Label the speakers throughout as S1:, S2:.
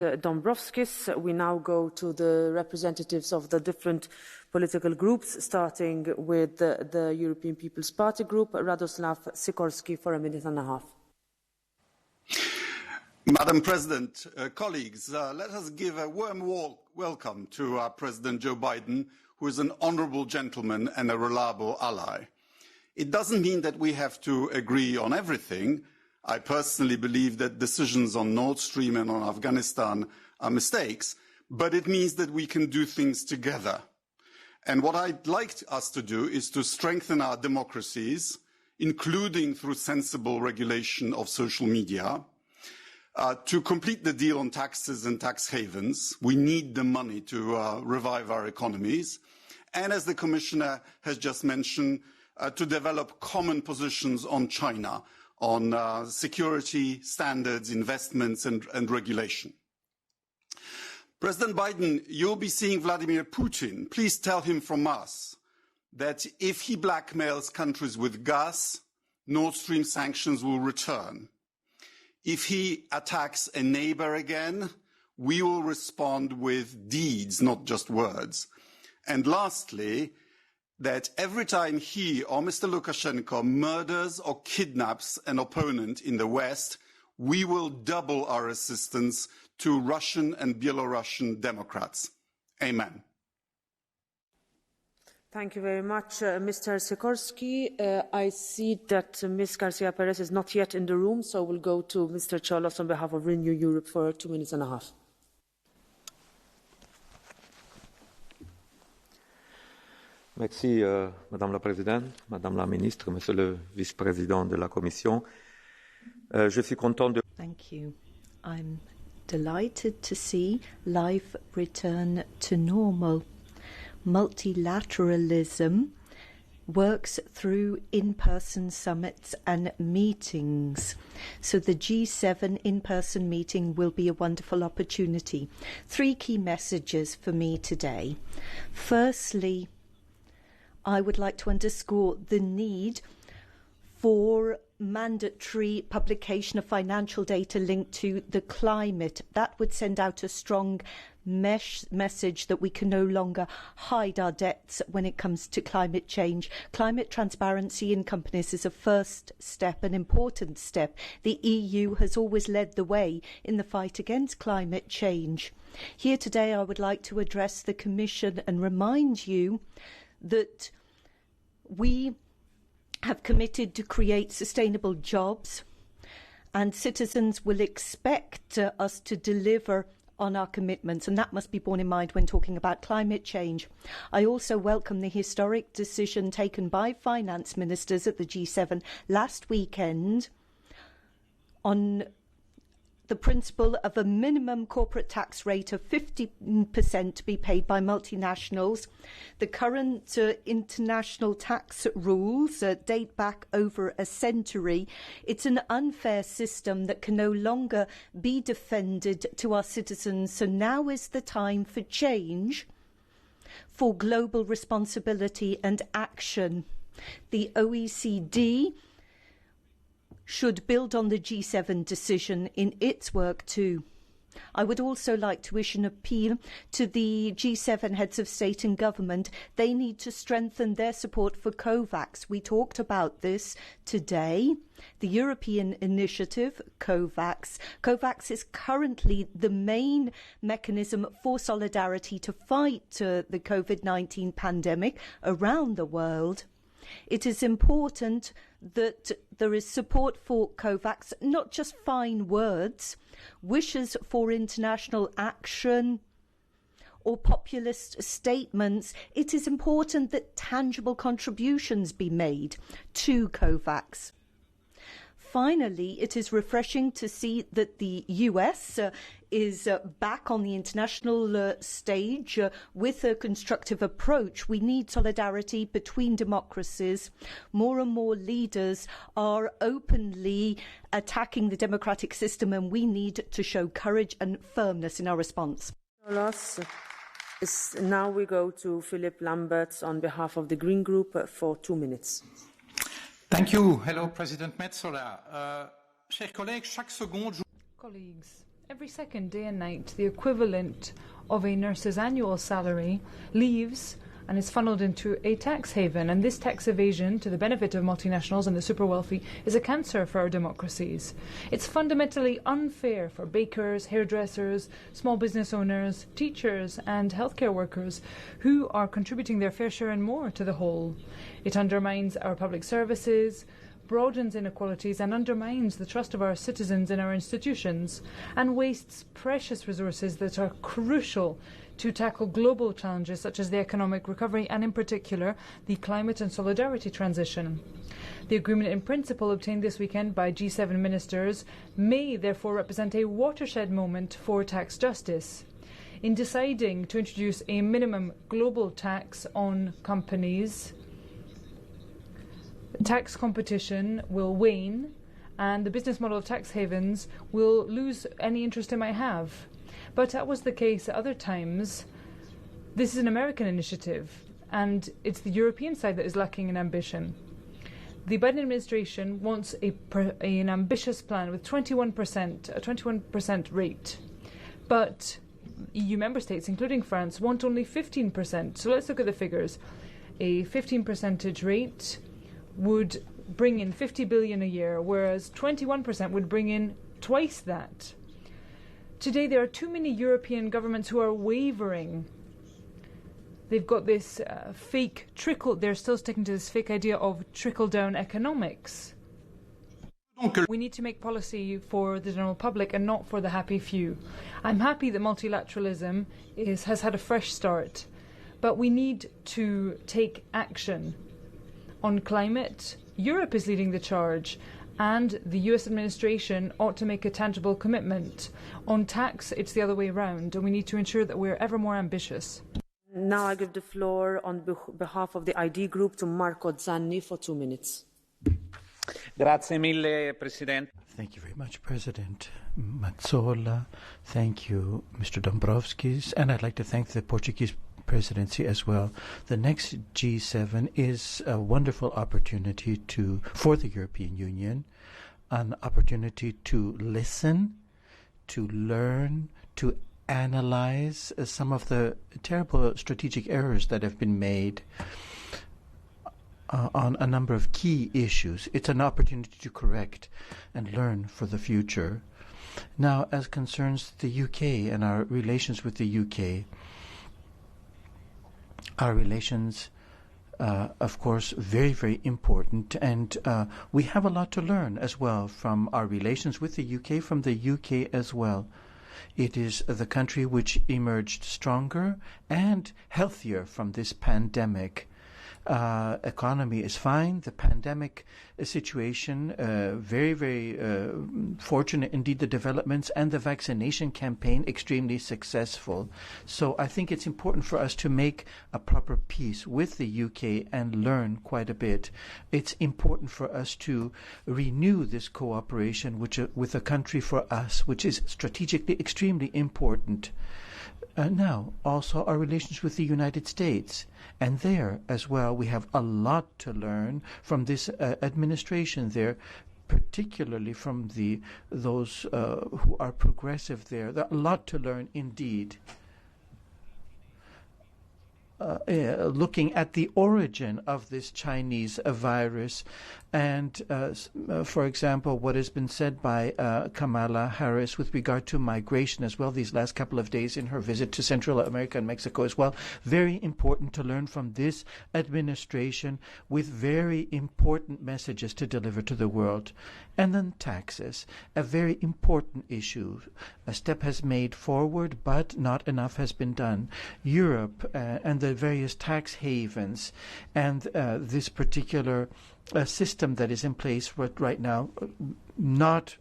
S1: Dombrovskis. We now go to the representatives of the different political groups, starting with the European People's Party group. Radoslav Sikorski for a minute and a half.
S2: Madam President, colleagues, let us give a warm welcome to President Joe Biden, who is an honourable gentleman and a reliable ally. It doesn't mean that we have to agree on everything. I personally believe that decisions on Nord Stream and on Afghanistan are mistakes, but it means that we can do things together. And what I'd like us to do is to strengthen our democracies, including through sensible regulation of social media, to complete the deal on taxes and tax havens. We need the money to revive our economies. And as the Commissioner has just mentioned, to develop common positions on China, on security, standards, investments and regulation. President Biden, you'll be seeing Vladimir Putin. Please tell him from us that if he blackmails countries with gas, Nord Stream sanctions will return. If he attacks a neighbor again, we will respond with deeds, not just words. And lastly, that every time he or Mr. Lukashenko murders or kidnaps an opponent in the West, we will double our assistance to Russian and Belarusian Democrats. Amen.
S1: Thank you very much, Mr. Sikorski. I see that Ms. Garcia Perez is not yet in the room, so we'll go to Mr. Cholos on behalf of Renew Europe for 2 minutes and a half.
S3: Merci, Madame la Présidente, Madame la Ministre, Monsieur le Vice-président de la Commission. Je suis content de...
S4: Thank you. I'm delighted to see life return to normal. Multilateralism works through in-person summits and meetings. So the G7 in-person meeting will be a wonderful opportunity. 3 key messages for me today. Firstly, I would like to underscore the need for mandatory publication of financial data linked to the climate. That would send out a strong message that we can no longer hide our debts when it comes to climate change. Climate transparency in companies is a first step, an important step. The EU has always led the way in the fight against climate change. Here today I would like to address the Commission and remind you that we have committed to create sustainable jobs, and citizens will expect us to deliver on our commitments, and that must be borne in mind when talking about climate change. I also welcome the historic decision taken by finance ministers at the G7 last weekend on the principle of a minimum corporate tax rate of 50% to be paid by multinationals. The current international tax rules date back over a century. It's an unfair system that can no longer be defended to our citizens. So now is the time for change, for global responsibility and action. The OECD should build on the G7 decision in its work too. I would also like to issue an appeal to the G7 heads of state and government. They need to strengthen their support for COVAX. We talked about this today. The European initiative, COVAX. COVAX is currently the main mechanism for solidarity to fight the COVID-19 pandemic around the world. It is important that there is support for COVAX, not just fine words, wishes for international action or populist statements. It is important that tangible contributions be made to COVAX. Finally, it is refreshing to see that the US is back on the international stage with a constructive approach. We need solidarity between democracies. More and more leaders are openly attacking the democratic system, and we need to show courage and firmness in our response.
S1: Now we go to Philip Lamberts on behalf of the Green Group for 2 minutes.
S5: Thank you. Hello, President Metsola. Chers collègues, chaque seconde...
S6: Colleagues,
S5: Every second day and night, the equivalent of a nurse's annual salary leaves and is funneled into a tax haven. And this tax evasion, to the benefit of multinationals and the super wealthy, is a cancer for our democracies. It's fundamentally unfair for bakers, hairdressers, small business owners, teachers and healthcare workers who are contributing their fair share and more to the whole. It undermines our public services, broadens inequalities and undermines the trust of our citizens in our institutions, and wastes precious resources that are crucial to tackle global challenges such as the economic recovery and, in particular, the climate and solidarity transition. The agreement in principle obtained this weekend by G7 ministers may therefore represent a watershed moment for tax justice. In deciding to introduce a minimum global tax on companies, tax competition will wane and the business model of tax havens will lose any interest it might have. But that was the case at other times. This is an American initiative, and it's the European side that is lacking in ambition. The Biden administration wants an ambitious plan with 21%, a 21% rate. But EU member states, including France, want only 15%. So let's look at the figures. A 15% rate would bring in 50 billion a year, whereas 21% would bring in twice that. Today there are too many European governments who are wavering. They've got this fake trickle, they're still sticking to this fake idea of trickle-down economics. We need to make policy for the general public and not for the happy few. I'm happy that multilateralism has had a fresh start, but we need to take action. On climate, Europe is leading the charge, and the US administration ought to make a tangible commitment. On tax, it's the other way around, and we need to ensure that we're ever more ambitious.
S1: Now I give the floor on behalf of the ID group to Marco Zanni for 2 minutes.
S6: Grazie mille, Presidente.
S7: Thank you very much, President Mazzola. Thank you, Mr. Dombrovskis. And I'd like to thank the Portuguese presidency as well. The next G7 is a wonderful opportunity for the European Union, an opportunity to listen, to learn, to analyze some of the terrible strategic errors that have been made on a number of key issues. It's an opportunity to correct and learn for the future. Now, as concerns the UK and our relations with the UK, our relations, of course, very, very important, and we have a lot to learn as well from our relations with the UK, from the UK as well. It is the country which emerged stronger and healthier from this pandemic. Economy is fine. The pandemic situation, very, very fortunate indeed, the developments, and the vaccination campaign extremely successful. So I think it's important for us to make a proper peace with the UK and learn quite a bit. It's important for us to renew this cooperation with a country for us, which is strategically extremely important. Now, also our relations with the United States. And there as well, we have a lot to learn from this administration there, particularly from those who are progressive there. There's a lot to learn indeed. Looking at the origin of this Chinese virus and, for example, what has been said by Kamala Harris with regard to migration as well these last couple of days in her visit to Central America and Mexico as well. Very important to learn from this administration with very important messages to deliver to the world. And then taxes, a very important issue. A step has made forward, but not enough has been done. Europe and the various tax havens and this particular system that is in place right now, not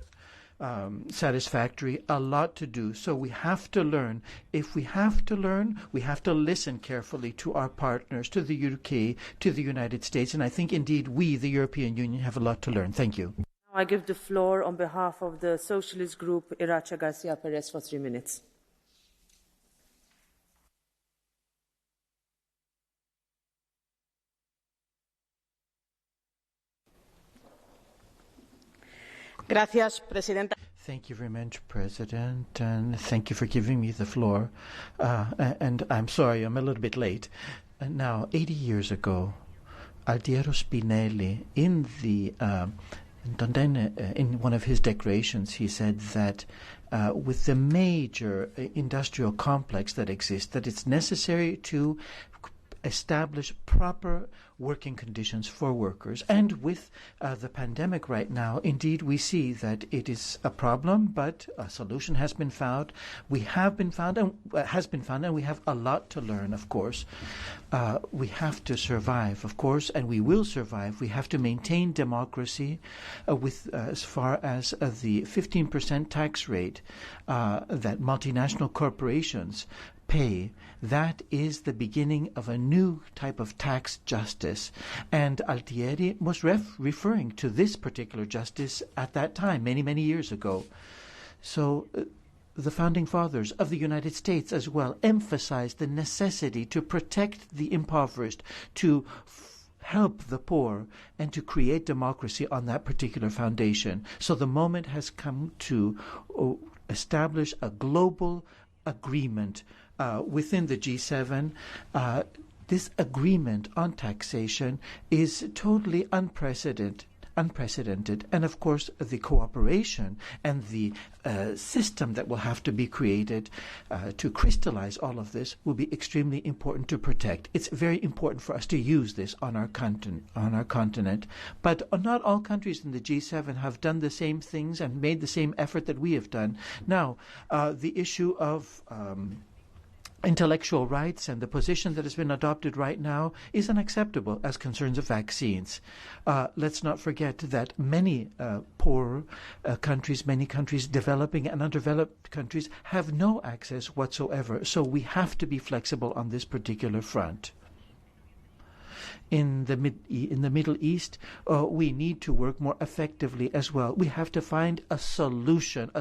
S7: satisfactory, a lot to do. So we have to learn. If we have to learn, we have to listen carefully to our partners, to the UK, to the United States. And I think indeed we, the European Union, have a lot to learn. Thank you.
S1: I give the floor on behalf of the Socialist Group, Irache Garcia Perez for 3 minutes.
S8: Gracias, Presidenta.
S7: Thank you very much, President, and thank you for giving me the floor. And I'm sorry, I'm a little bit late. Now, 80 years ago, Altiero Spinelli, in one of his declarations, he said that with the major industrial complex that exists, that it's necessary to establish proper working conditions for workers. And with the pandemic right now, indeed, we see that it is a problem, but a solution has been found. We have been found and we have a lot to learn, of course. We have to survive, of course, and we will survive. We have to maintain democracy with as far as the 15% tax rate that multinational corporations pay. That is the beginning of a new type of tax justice. And Altieri was referring to this particular justice at that time, many, many years ago. So the founding fathers of the United States as well emphasized the necessity to protect the impoverished, to help the poor, and to create democracy on that particular foundation. So the moment has come to establish a global agreement within the G7. This agreement on taxation is totally unprecedented. And of course, the cooperation and the system that will have to be created to crystallize all of this will be extremely important to protect. It's very important for us to use this on our continent. But not all countries in the G7 have done the same things and made the same effort that we have done. Now, the issue of intellectual rights and the position that has been adopted right now is unacceptable as concerns of vaccines. Let's not forget that many poor countries, many countries, developing and undeveloped countries, have no access whatsoever. So we have to be flexible on this particular front. In the Middle East, we need to work more effectively as well. We have to find a solution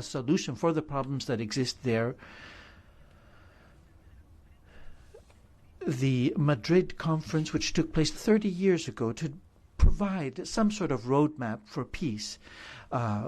S7: for the problems that exist there. The Madrid conference, which took place 30 years ago to provide some sort of roadmap for peace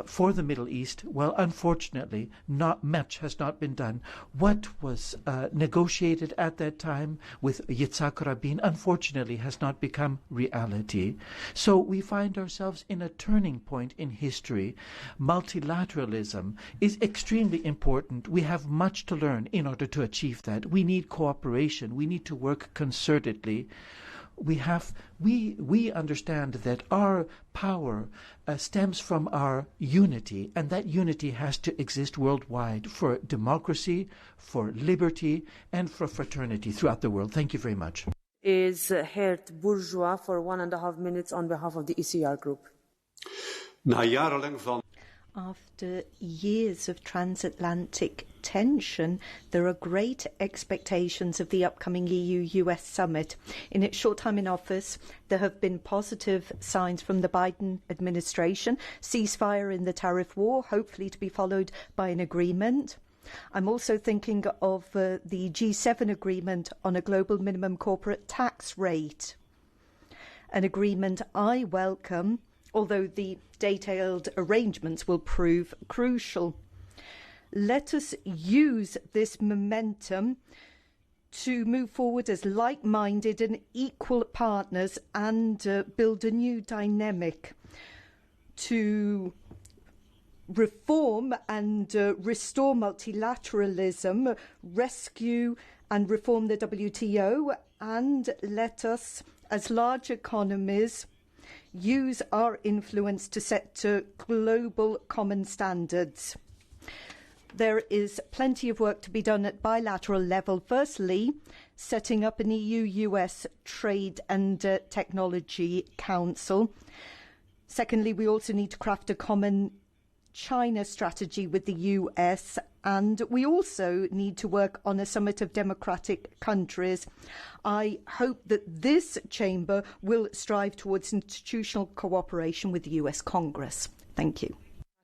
S7: for the Middle East, well, unfortunately, not much has not been done. What was negotiated at that time with Yitzhak Rabin, unfortunately, has not become reality. So we find ourselves in a turning point in history. Multilateralism is extremely important. We have much to learn in order to achieve that. We need cooperation. We need to work concertedly. We understand that our power stems from our unity, and that unity has to exist worldwide for democracy, for liberty, and for fraternity throughout the world. Thank you very much.
S1: Is Geert Bourgeois for 1.5 minutes on behalf of the ECR group.
S4: After years of transatlantic tension, there are great expectations of the upcoming EU-US summit. In its short time in office, there have been positive signs from the Biden administration, ceasefire in the tariff war, hopefully to be followed by an agreement. I'm also thinking of the G7 agreement on a global minimum corporate tax rate, an agreement I welcome, although the detailed arrangements will prove crucial. Let us use this momentum to move forward as like-minded and equal partners and build a new dynamic to reform and restore multilateralism, rescue and reform the WTO, and let us, as large economies, use our influence to set global common standards. There is plenty of work to be done at bilateral level. Firstly, setting up an EU-US Trade and Technology Council. Secondly, we also need to craft a common China strategy with the US, and we also need to work on a summit of democratic countries. I hope that this chamber will strive towards institutional cooperation with the US Congress. Thank you.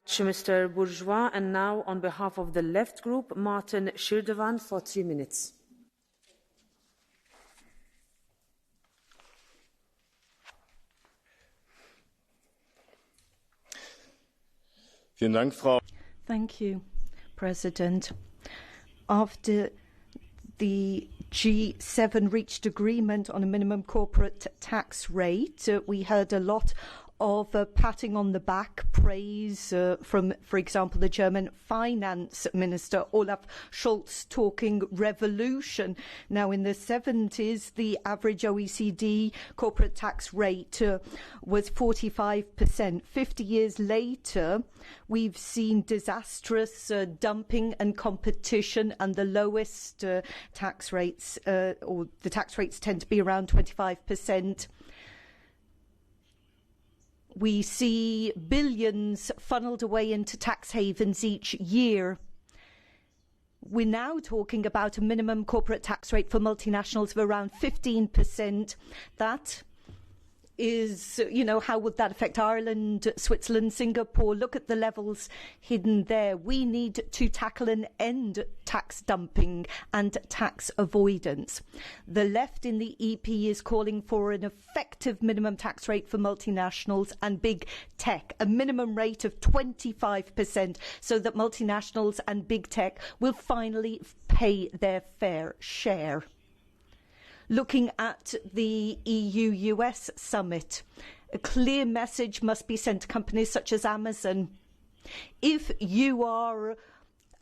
S1: Mr. Bourgeois, and now on behalf of the Left Group, Martin Schirdewan for 3 minutes.
S4: Thank you, President. After the G7 reached agreement on a minimum corporate tax rate, we heard a lot of patting on the back praise from, for example, the German finance minister Olaf Scholz talking revolution. Now, in the 70s, the average OECD corporate tax rate was 45%. 50 years later, we've seen disastrous dumping and competition, and the lowest tax rates, or the tax rates tend to be around 25%. We see billions funneled away into tax havens each year. We're now talking about a minimum corporate tax rate for multinationals of around 15%. That is, how would that affect Ireland, Switzerland, Singapore? Look at the levels hidden there. We need to tackle and end tax dumping and tax avoidance. The left in the EP is calling for an effective minimum tax rate for multinationals and big tech, a minimum rate of 25%, so that multinationals and big tech will finally pay their fair share. Looking at the EU-US summit, a clear message must be sent to companies such as Amazon. If you are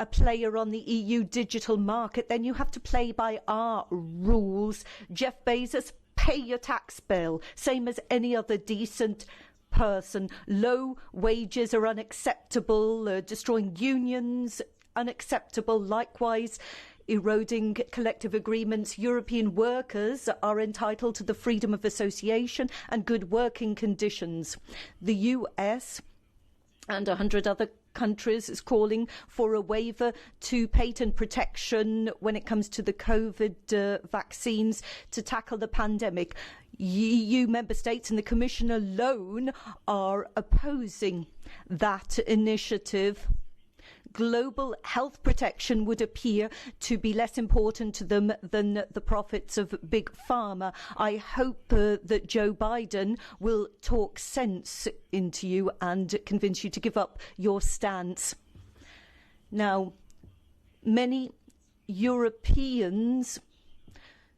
S4: a player on the EU digital market, then you have to play by our rules. Jeff Bezos, pay your tax bill, same as any other decent person. Low wages are unacceptable, destroying unions, unacceptable. Likewise, eroding collective agreements. European workers are entitled to the freedom of association and good working conditions. The US and 100 other countries is calling for a waiver to patent protection when it comes to the COVID vaccines to tackle the pandemic. EU member states and the Commission alone are opposing that initiative. Global health protection would appear to be less important to them than the profits of big pharma. I hope that Joe Biden will talk sense into you and convince you to give up your stance. Now, many Europeans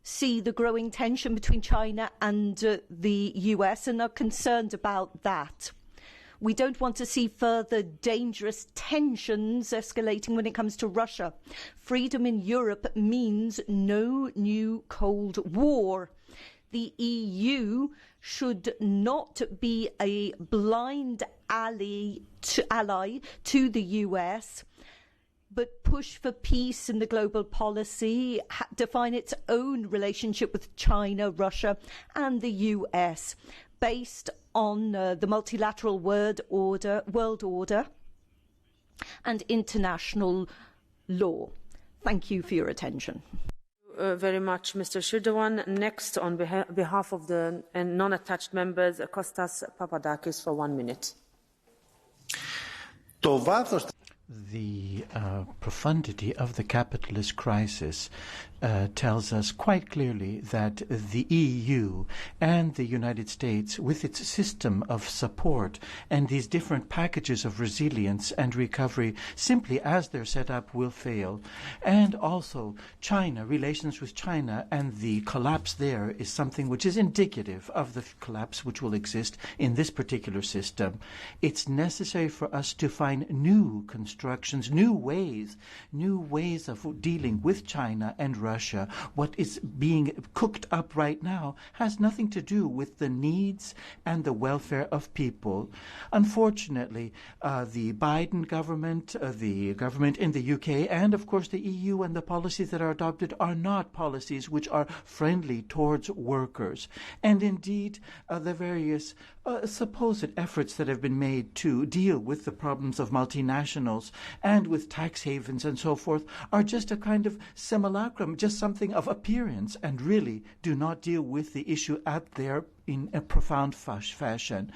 S4: see the growing tension between China and the US and are concerned about that. We don't want to see further dangerous tensions escalating when it comes to Russia. Freedom in Europe means no new Cold War. The EU should not be a blind ally to the US, but push for peace in the global policy, define its own relationship with China, Russia, and the US, based on the multilateral world order and international law. Thank you for your attention.
S1: Very much, Mr. Shirdewan. Next, on behalf of the non-attached members, Kostas Papadakis for 1 minute.
S7: The profundity of the capitalist crisis tells us quite clearly that the EU and the United States, with its system of support and these different packages of resilience and recovery, simply as they're set up, will fail. And also China, relations with China and the collapse there is something which is indicative of the collapse which will exist in this particular system. It's necessary for us to find new constructions, new ways of dealing with China and Russia. What is being cooked up right now has nothing to do with the needs and the welfare of people. Unfortunately, the Biden government, the government in the UK, and of course the EU and the policies that are adopted are not policies which are friendly towards workers. And indeed, the various supposed efforts that have been made to deal with the problems of multinationals and with tax havens and so forth are just a kind of simulacrum, just something of appearance, and really do not deal with the issue at there in a profound fashion.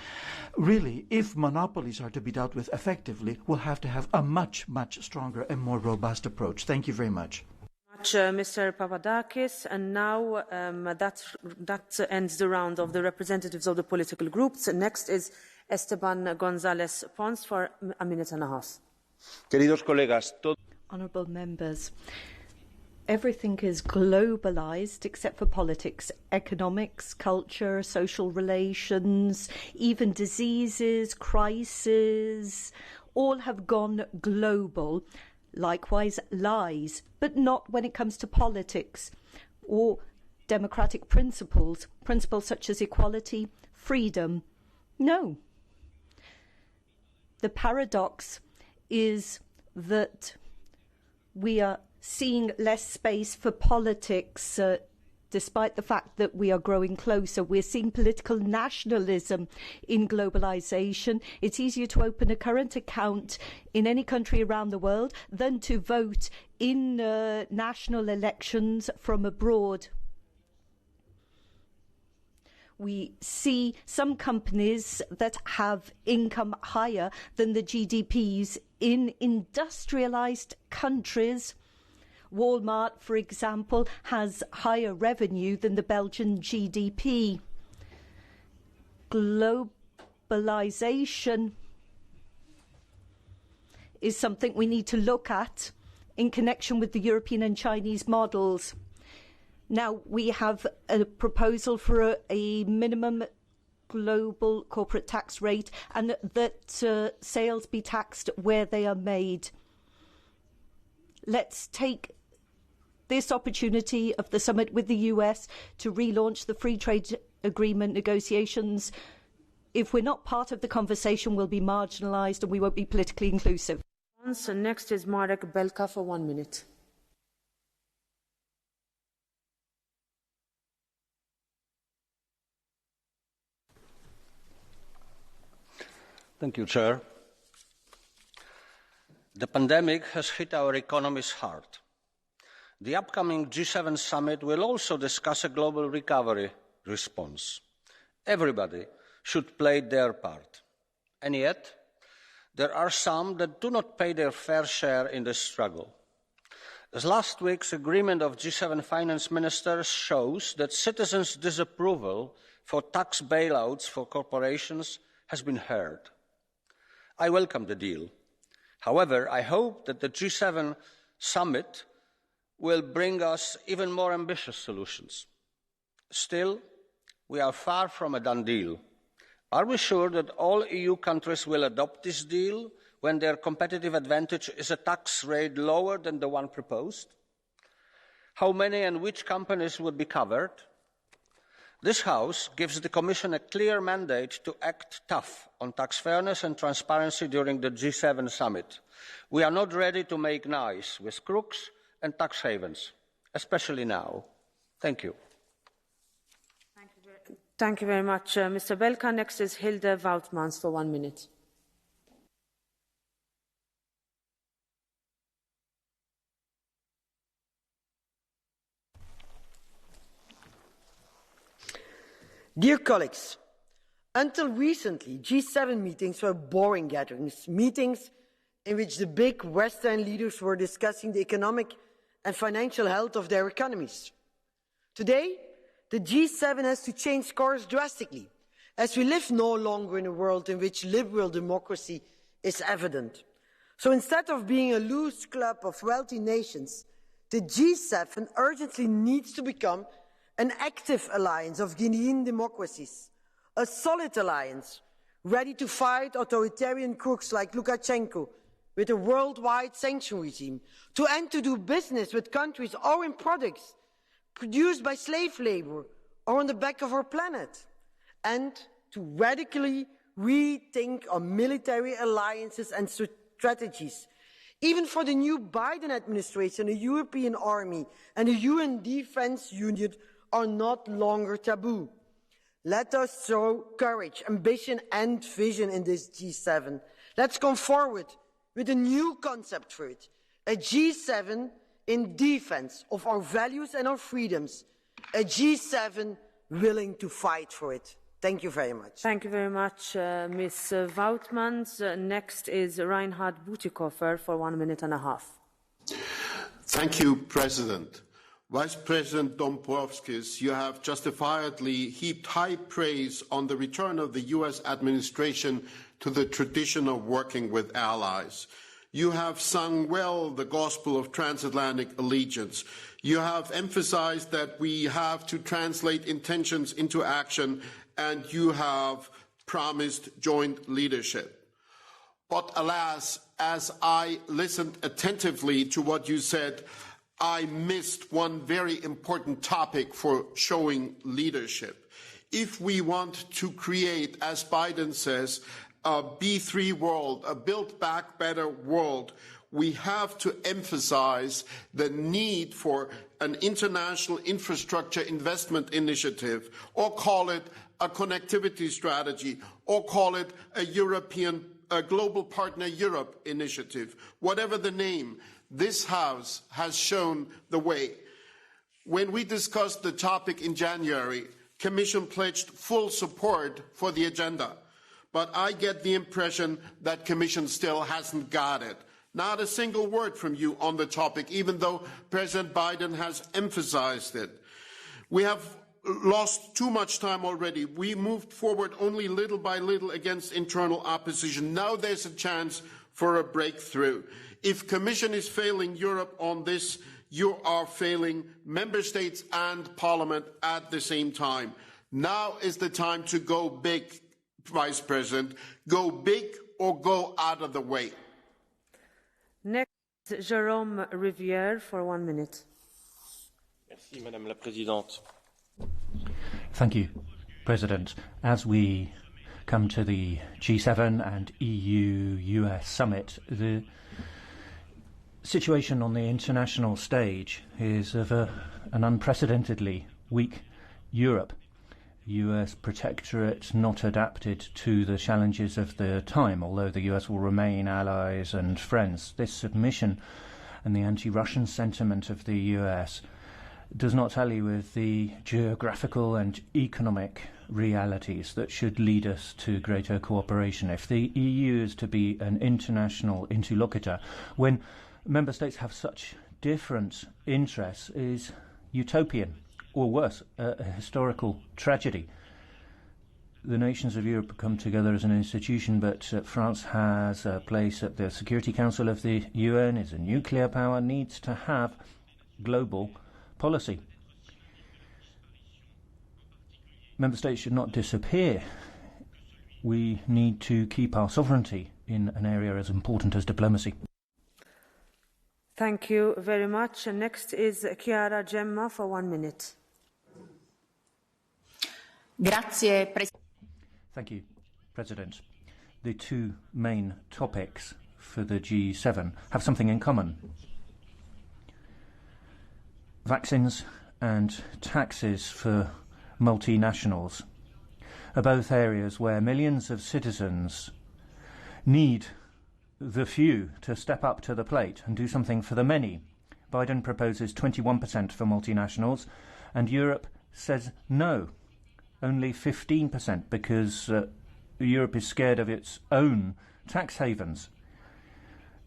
S7: Really, if monopolies are to be dealt with effectively, we'll have to have a much, much stronger and more robust approach. Thank you very much.
S1: Mr. Papadakis, and now that ends the round of the representatives of the political groups. Next is Esteban González Pons for 1.5 minutes.
S8: Queridos colegas,
S4: Honourable members, everything is globalised except for politics, economics, culture, social relations, even diseases, crises, all have gone global. Likewise, lies, but not when it comes to politics or democratic principles such as equality, freedom. No. The paradox is that we are seeing less space for politics despite the fact that we are growing closer. We're seeing political nationalism in globalization. It's easier to open a current account in any country around the world than to vote in national elections from abroad. We see some companies that have income higher than the GDPs in industrialized countries. Walmart, for example, has higher revenue than the Belgian GDP. Globalization is something we need to look at in connection with the European and Chinese models. Now, we have a proposal for a minimum global corporate tax rate and that sales be taxed where they are made. Let's take this opportunity of the summit with the US to relaunch the free trade agreement negotiations. If we're not part of the conversation, we'll be marginalised and we won't be politically inclusive.
S1: So next is Marek Belka for 1 minute.
S9: Thank you, Chair. The pandemic has hit our economies hard. The upcoming G7 summit will also discuss a global recovery response. Everybody should play their part. And yet, there are some that do not pay their fair share in this struggle. As last week's agreement of G7 finance ministers shows that citizens' disapproval for tax bailouts for corporations has been heard. I welcome the deal. However, I hope that the G7 summit will bring us even more ambitious solutions. Still, we are far from a done deal. Are we sure that all EU countries will adopt this deal when their competitive advantage is a tax rate lower than the one proposed? How many and which companies would be covered? This House gives the Commission a clear mandate to act tough on tax fairness and transparency during the G7 summit. We are not ready to make nice with crooks and tax havens, especially now. Thank you.
S1: Thank you very much, Mr. Belka. Next is Hilde Woutmans for 1 minute.
S10: Dear colleagues, until recently, G7 meetings were boring gatherings, meetings in which the big Western leaders were discussing the economic and financial health of their economies. Today, the G7 has to change course drastically, as we live no longer in a world in which liberal democracy is evident. So instead of being a loose club of wealthy nations, the G7 urgently needs to become an active alliance of Guinean democracies, a solid alliance, ready to fight authoritarian crooks like Lukashenko with a worldwide sanction regime, and to do business with countries or in products produced by slave labour or on the back of our planet, and to radically rethink our military alliances and strategies. Even for the new Biden administration, a European army and a UN defence union are not longer taboo. Let us show courage, ambition and vision in this G7. Let's come forward with a new concept for it, a G7 in defence of our values and our freedoms, a G7 willing to fight for it. Thank you very much.
S1: Thank you very much, Ms. Woutmans. Next is Reinhard Bütikofer for 1.5 minutes.
S11: Thank you, President. Vice President Dombrovskis, you have justifiably heaped high praise on the return of the US administration to the tradition of working with allies. You have sung well the gospel of transatlantic allegiance. You have emphasized that we have to translate intentions into action, and you have promised joint leadership. But alas, as I listened attentively to what you said, I missed one very important topic for showing leadership. If we want to create, as Biden says, a B3 world, a Build Back Better world, we have to emphasize the need for an international infrastructure investment initiative, or call it a connectivity strategy, or call it a Global Partner Europe initiative. Whatever the name, this House has shown the way. When we discussed the topic in January, Commission pledged full support for the agenda. But I get the impression that Commission still hasn't got it. Not a single word from you on the topic, even though President Biden has emphasized it. We have lost too much time already. We moved forward only little by little against internal opposition. Now there's a chance for a breakthrough. If Commission is failing Europe on this, you are failing Member States and Parliament at the same time. Now is the time to go big, Vice President. Go big or go out of the way.
S1: Next, Jérôme Rivière for 1 minute.
S8: Merci, Madame la Présidente.
S7: Thank you, President. As we come to the G7 and EU-US summit, the situation on the international stage is of an unprecedentedly weak Europe. US protectorate not adapted to the challenges of the time, although the US will remain allies and friends. This submission and the anti-Russian sentiment of the US does not tally with the geographical and economic realities that should lead us to greater cooperation. If the EU is to be an international interlocutor, when member states have such different interests, is utopian, or worse, a historical tragedy. The nations of Europe come together as an institution, but France has a place at the Security Council of the UN, is a nuclear power, needs to have global policy. Member states should not disappear. We need to keep our sovereignty in an area as important as diplomacy.
S1: Thank you very much. And next is Chiara Gemma for 1 minute.
S7: Thank you, President. The two main topics for the G7 have something in common. Vaccines and taxes for multinationals are both areas where millions of citizens need the few to step up to the plate and do something for the many. Biden proposes 21% for multinationals, and Europe says no, only 15%, because Europe is scared of its own tax havens.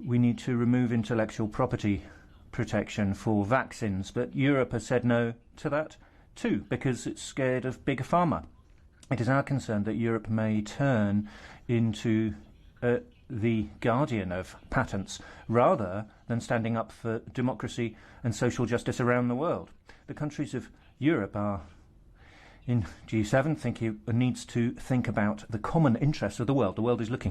S7: We need to remove intellectual property protection for vaccines, but Europe has said no to that too, because it's scared of big pharma. It is our concern that Europe may turn into the guardian of patents, rather than standing up for democracy and social justice around the world. The countries of Europe are in G7 needs to think about the common interests of the world. The world is looking